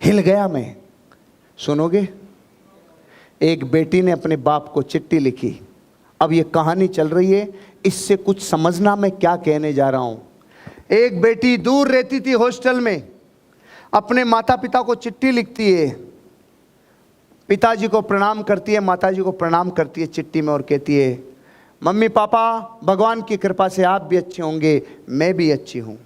हिल गया मैं। सुनोगे? एक बेटी ने अपने बाप को चिट्ठी लिखी। अब ये कहानी चल रही है, इससे कुछ समझना मैं क्या कहने जा रहा हूं। एक बेटी दूर रहती थी हॉस्टल में, अपने माता पिता को चिट्ठी लिखती है, पिताजी को प्रणाम करती है, माताजी को प्रणाम करती है चिट्ठी में और कहती है, मम्मी पापा भगवान की कृपा से आप भी अच्छे होंगे, मैं भी अच्छी हूँ,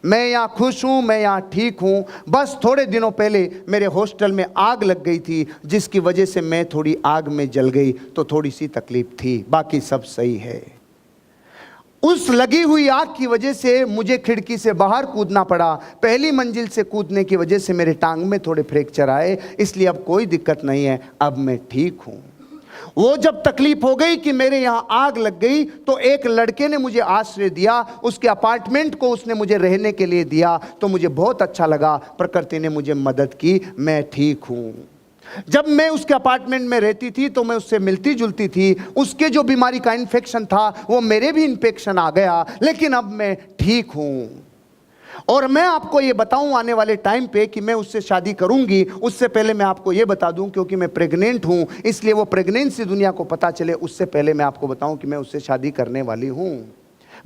मैं यहाँ खुश हूँ, मैं यहाँ ठीक हूँ। बस थोड़े दिनों पहले मेरे हॉस्टल में आग लग गई थी, जिसकी वजह से मैं थोड़ी आग में जल गई, तो थोड़ी सी तकलीफ थी, बाकी सब सही है। उस लगी हुई आग की वजह से मुझे खिड़की से बाहर कूदना पड़ा। पहली मंजिल से कूदने की वजह से मेरे टांग में थोड़े फ्रैक्चर आए, इसलिए अब कोई दिक्कत नहीं है, अब मैं ठीक हूँ। वो जब तकलीफ हो गई कि मेरे यहाँ आग लग गई, तो एक लड़के ने मुझे आश्रय दिया, उसके अपार्टमेंट को उसने मुझे रहने के लिए दिया, तो मुझे बहुत अच्छा लगा, प्रकृति ने मुझे मदद की, मैं ठीक हूँ। जब मैं उसके अपार्टमेंट में रहती थी तो मैं उससे मिलती जुलती थी, उसके जो बीमारी का इन्फेक्शन था वो मेरे भी इन्फेक्शन आ गया, लेकिन अब मैं ठीक हूँ। और मैं आपको ये बताऊं आने वाले टाइम पे कि मैं उससे शादी करूंगी, उससे पहले मैं आपको ये बता दूं, क्योंकि मैं प्रेग्नेंट हूं, इसलिए वो प्रेगनेंसी दुनिया को पता चले उससे पहले मैं आपको बताऊं कि मैं उससे शादी करने वाली हूं।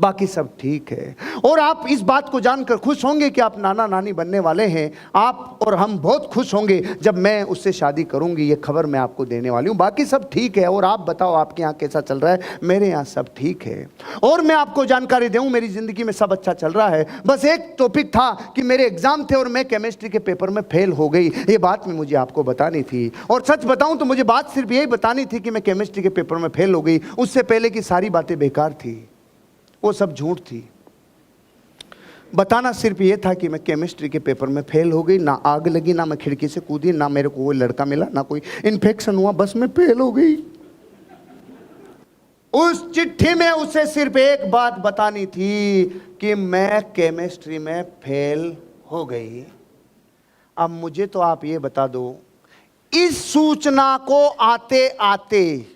बाकी सब ठीक है। और आप इस बात को जानकर खुश होंगे कि आप नाना नानी बनने वाले हैं। आप और हम बहुत खुश होंगे जब मैं उससे शादी करूंगी, ये खबर मैं आपको देने वाली हूं। बाकी सब ठीक है। और आप बताओ आपके यहाँ कैसा चल रहा है? मेरे यहाँ सब ठीक है। और मैं आपको जानकारी दूं, मेरी जिंदगी में सब अच्छा चल रहा है। बस एक टॉपिक था कि मेरे एग्जाम थे और मैं केमिस्ट्री के पेपर में फेल हो गई, ये बात में मुझे आपको बतानी थी। और सच बताऊं तो मुझे बात सिर्फ यही बतानी थी कि मैं केमिस्ट्री के पेपर में फेल हो गई, उससे पहले की सारी बातें बेकार थी, वो सब झूठ थी। बताना सिर्फ ये था कि मैं केमिस्ट्री के पेपर में फेल हो गई, ना आग लगी, ना मैं खिड़की से कूदी, ना मेरे को कोई लड़का मिला, ना कोई इन्फेक्शन हुआ, बस मैं फेल हो गई। उस चिट्ठी में उसे सिर्फ एक बात बतानी थी कि मैं केमिस्ट्री में फेल हो गई। अब मुझे तो आप ये बता दो, इस सूचना को आते आते